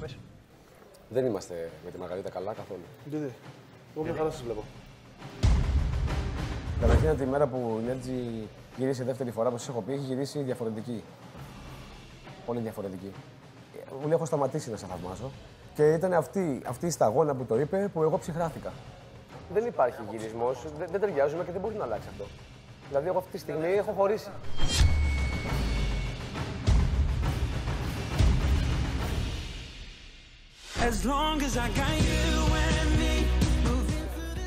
πες. Δεν είμαστε με τη Μαργαρίτα καλά καθόλου. Γιατί. Εγώ μια χαρά σας βλέπω. Καταρχήν από τη μέρα που η Νέρτζη γύρισε δεύτερη φορά, όπως σας έχω πει, έχει γυρίσει διαφορετική. Πολύ διαφορετική. Μου έχω σταματήσει να σε θαυμάσω. Και ήταν αυτή η σταγόνα που το είπε που εγώ ψυχράθηκα. Δεν υπάρχει γυρισμός, δεν ταιριάζουμε και δεν μπορεί να αλλάξει αυτό. Δηλαδή, εγώ αυτή τη στιγμή έχω χωρίσει.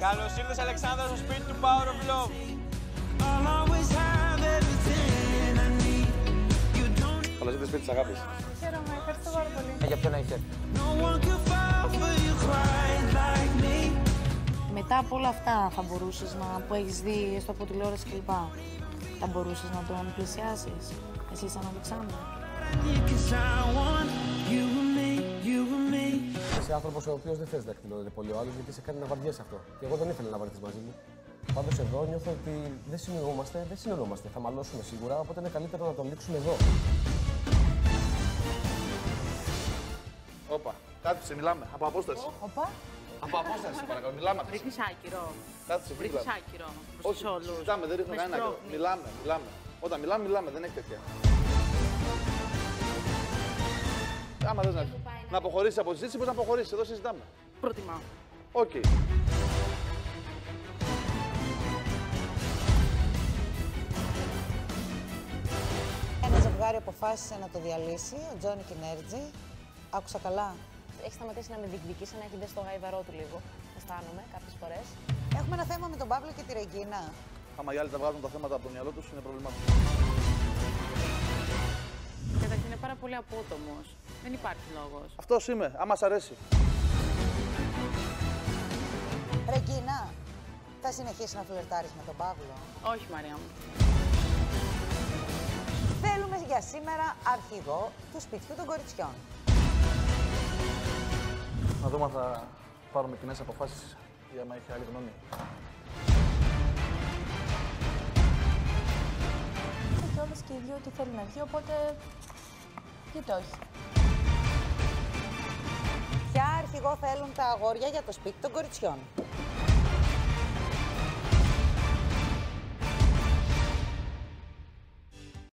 Καλώς ήρθες, Αλεξάνδρα, στο σπίτι του Power of Love. Καλώς ήρθες σπίτι της αγάπης. Χαίρομαι, ευχαριστώ πάρα πολύ. Για ποιον να είσαι. Μετά από όλα αυτά θα μπορούσες που έχεις δει στο από τηλεόραση κλπ. Θα μπορούσες να τον πλησιάσεις, εσύ σαν Αλεξάνδρα. Είσαι άνθρωπος ο οποίος δεν θες να εκτελώνεται πολύ ο άλλος γιατί σε κάνει να βαριέσαι αυτό. Και εγώ δεν ήθελα να βαρεθείς μαζί μου. Πάντως εδώ νιώθω ότι δεν συνεννοούμαστε, θα μαλώσουμε σίγουρα, οπότε είναι καλύτερο να το λήξουμε εδώ. Όπα, κάθισε, μιλάμε. Από απόσταση. Οπα. Από απόσταση, παρακαλώ, μιλάμε. Ρίχνεις άκυρο. Κάθισε, Ρίχνεις μιλάμε. άκυρο. Όχι, συζητάμε, δεν ρίχνω κανένα άκυρο. Μιλάμε. Όταν μιλάμε, δεν έχει τέτοια. Άμα θες να αποχωρήσεις από τη συζήτηση, μπορείς να αποχωρήσεις. Εδώ συζητάμε. Προτιμάω. Οκ. Ένα ζευγάρι αποφάσισε να το διαλύσει, ο Τζόνι και η Νέρτζη. Άκουσα καλά. Έχει σταματήσει να με διεκδικήσει, να έχει δει στο γαϊβαρό του λίγο. Αισθάνομαι κάποιες φορές. Έχουμε ένα θέμα με τον Παύλο και τη Ρεγκίνα. Άμα οι άλλοι τα βγάζουν τα θέματα από το μυαλό τους, είναι πρόβλημά τους. Καταρχήν είναι πάρα πολύ απότομος. Δεν υπάρχει λόγος. Αυτός είμαι, άμα σ' αρέσει. Ρεγκίνα, θα συνεχίσει να φλερτάρεις με τον Παύλο. Όχι, Μαρία μου. Θέλουμε για σήμερα αρχηγό του σπιτιού των κοριτσιών. Να δούμε αν θα πάρουμε κοινές αποφάσεις ή άμα έχει άλλη γνώμη. Και όλες και οι δύο τι θέλουν να βγει, οπότε γιατί όχι. Ποια αρχηγό θέλουν τα αγόρια για το σπίτι των κοριτσιών.